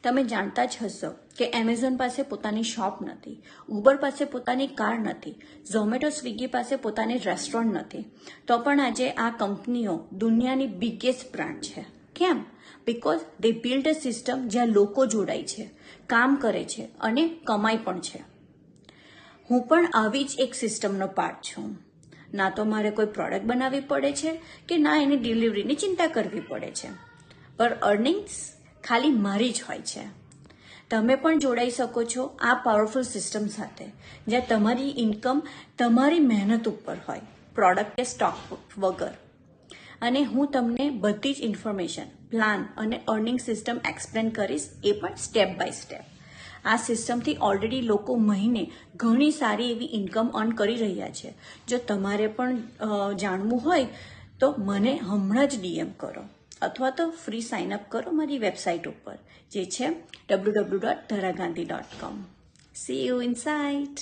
તમે જાણતા જ હશો કે એમેઝોન પાસે પોતાની શોપ નથી, ઉબર પાસે પોતાની કાર નથી, ઝોમેટો સ્વિગી પાસે પોતાની રેસ્ટોરન્ટ નથી, તો પણ આજે આ કંપનીઓ દુનિયાની બિગેસ્ટ બ્રાન્ડ છે. કેમ? Because they build a system જ્યાં લોકો જોડાય છે, કામ કરે છે અને કમાય પણ છે. હું પણ આવી જ એક સિસ્ટમનો પાર્ટ છું. ના તો મારે કોઈ પ્રોડક્ટ બનાવવી પડે છે કે ના એની ડિલિવરીની ચિંતા કરવી પડે છે, પર અર્નિંગ્સ ખાલી મારી જ હોય છે. તમે પણ જોડાઈ શકો છો આ પાવરફુલ સિસ્ટમ સાથે, જ્યાં તમારી ઇન્કમ તમારી મહેનત ઉપર હોય, પ્રોડક્ટ કે સ્ટોક વગર. અને હું તમને બધી જ ઇન્ફોર્મેશન, પ્લાન અને અર્નિંગ સિસ્ટમ એક્સપ્લેન કરીશ, એ પણ સ્ટેપ બાય સ્ટેપ. આ સિસ્ટમથી ઓલરેડી લોકો મહિને ઘણી સારી એવી ઇન્કમ અર્ન કરી રહ્યા છે. જો તમારે પણ જાણવું હોય તો મને હમણાં જ ડીએમ કરો અથવા તો ફ્રી સાઇન અપ કરો મારી વેબસાઇટ ઉપર, જે છે www.dharagandhi.com. See you inside.